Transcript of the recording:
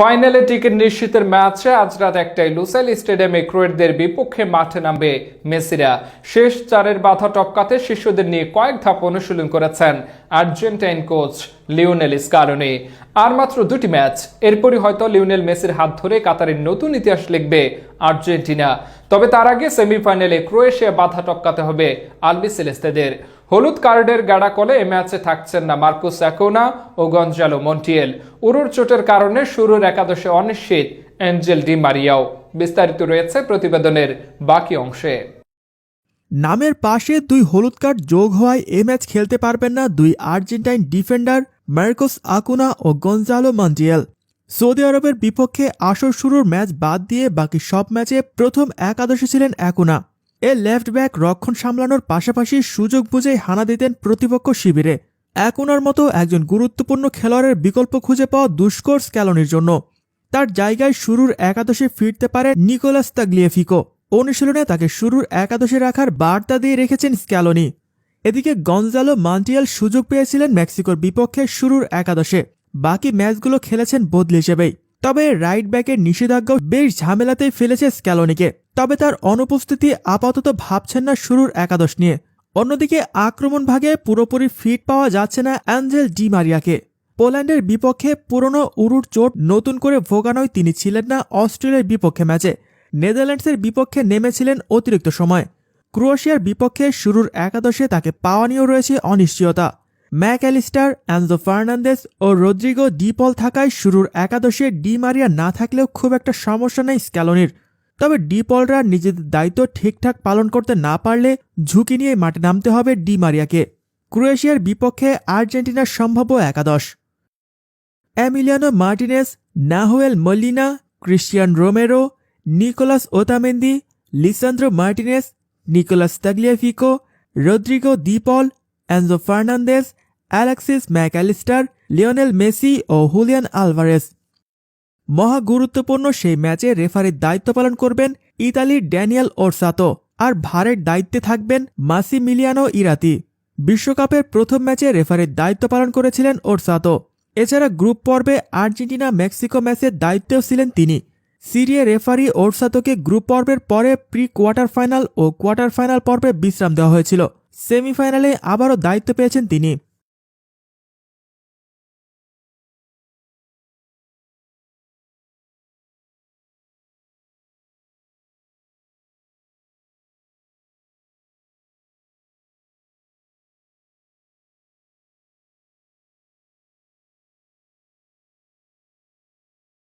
ফাইনালে টিকিট নিশ্চিতের ম্যাচে আজ রাত 1টায় লুসাইল স্টেডিয়ামে ক্রোয়েটদের বিপক্ষে মাঠে নামবে মেসিরা। শেষ চারের বাধা টপকাতে শিশুদের নিয়ে কয়েক ধাপ অনুশীলন করেছেন আর্জেন্টাইন কোচ লিওনেল স্কালোনি। আর মাত্র 2টি ম্যাচ, এরপরই হয়তো লিওনেল মেসির হাত ধরে কাতারের নতুন ইতিহাস লিখবে আর্জেন্টিনা। তবে তার আগে সেমিফাইনালে ক্রোয়েশিয়া বাধা টপকাতে হবে আলবিসেলেস্তেদের। হলুদ কার্ডের গাড়াকলে এ ম্যাচে থাকছেন না মার্কুস অ্যাকুনা ও গঞ্জালো মন্টিয়েল। উরুর চোটের কারণে শুরুর একাদশে অনিশ্চিত অ্যাঞ্জেল ডি মারিয়াও। বিস্তারিত রয়েছে প্রতিবেদনের বাকি অংশে। নামের পাশে 2 হলুদ কার্ড যোগ হওয়ায় এ ম্যাচ খেলতে পারবেন না 2 আর্জেন্টাইন ডিফেন্ডার মার্কোস আকুনা ও গঞ্জালো মন্টিয়েল। সৌদি আরবের বিপক্ষে আসর শুরুর ম্যাচ বাদ দিয়ে বাকি সব ম্যাচে প্রথম একাদশে ছিলেন অ্যাকুনা। এ লেফট ব্যাক রক্ষণ সামলানোর পাশাপাশি সুযোগ বুঝেই হানা দিতেন প্রতিপক্ষ শিবিরে। অ্যাকুনার মতো একজন গুরুত্বপূর্ণ খেলোয়াড়ের বিকল্প খুঁজে পাওয়া দুষ্কর স্ক্যালোনির জন্য। তার জায়গায় শুরুর একাদশে ফিরতে পারে নিকোলাস তাগলিয়াফিকো। অনুশীলনে তাকে শুরুর একাদশে রাখার বার্তা দিয়ে রেখেছেন স্ক্যালোনি। এদিকে গঞ্জালো মন্টিয়েল সুযোগ পেয়েছিলেন মেক্সিকোর বিপক্ষে শুরুর একাদশে। বাকি ম্যাচগুলো খেলেছেন বদলি হিসেবেই। তবে রাইট ব্যাকের নিষেধাজ্ঞা বেশ ঝামেলাতেই ফেলেছে স্ক্যালোনিকে। তবে তার অনুপস্থিতি আপাতত ভাবছেন না শুরুর একাদশ নিয়ে। অন্যদিকে আক্রমণ ভাগে পুরোপুরি ফিট পাওয়া যাচ্ছে না অ্যাঞ্জেল ডি মারিয়াকে। পোল্যান্ডের বিপক্ষে পুরনো উরুর চোট নতুন করে ভোগানোয় তিনি ছিলেন না অস্ট্রেলিয়ার বিপক্ষে ম্যাচে। নেদারল্যান্ডসের বিপক্ষে নেমেছিলেন অতিরিক্ত সময়। ক্রোয়েশিয়ার বিপক্ষে শুরুর একাদশে তাকে পাওয়া নিয়েও রয়েছে অনিশ্চয়তা। ম্যাকঅ্যালিস্টার, এনজো ফার্নান্দেজ ও রদ্রিগো ডি পল থাকায় শুরুর একাদশে ডি মারিয়া না থাকলেও খুব একটা সমস্যা নেই স্ক্যালোনির। তবে ডি পলরা নিজেদের দায়িত্ব ঠিকঠাক পালন করতে না পারলে ঝুঁকি নিয়ে মাঠে নামতে হবে ডি মারিয়াকে। ক্রোয়েশিয়ার বিপক্ষে আর্জেন্টিনার সম্ভাব্য একাদশ: Emiliano Martinez, Nahuel Molina, Cristian Romero, Nicolas Otamendi, Lisandro Martinez, Nicolas Tagliafico, Rodrigo De Paul, Enzo Fernandez, Alexis Mac Allister, Lionel Messi ও হুলিয়ান আলভারেজ। মহা গুরুত্বপূর্ণ সেই ম্যাচে রেফারির দায়িত্ব পালন করবেন ইতালির ড্যানিয়েল ওরসাতো, আর ভারের দায়িত্বে থাকবেন মাসিমিলিয়ানো ইরাতি। বিশ্বকাপের প্রথম ম্যাচে রেফারির দায়িত্ব পালন করেছিলেন ওরসাতো। এছাড়া গ্রুপ পর্বে আর্জেন্টিনা মেক্সিকো ম্যাচের দায়িত্বেও ছিলেন তিনি। সিরিয়া রেফারি ওরসাতোকে গ্রুপ পর্বের পরে প্রি কোয়ার্টার ফাইনাল ও কোয়ার্টার ফাইনাল পর্বে বিশ্রাম দেওয়া হয়েছিল। সেমিফাইনালে আবারও দায়িত্ব পেয়েছেন তিনি।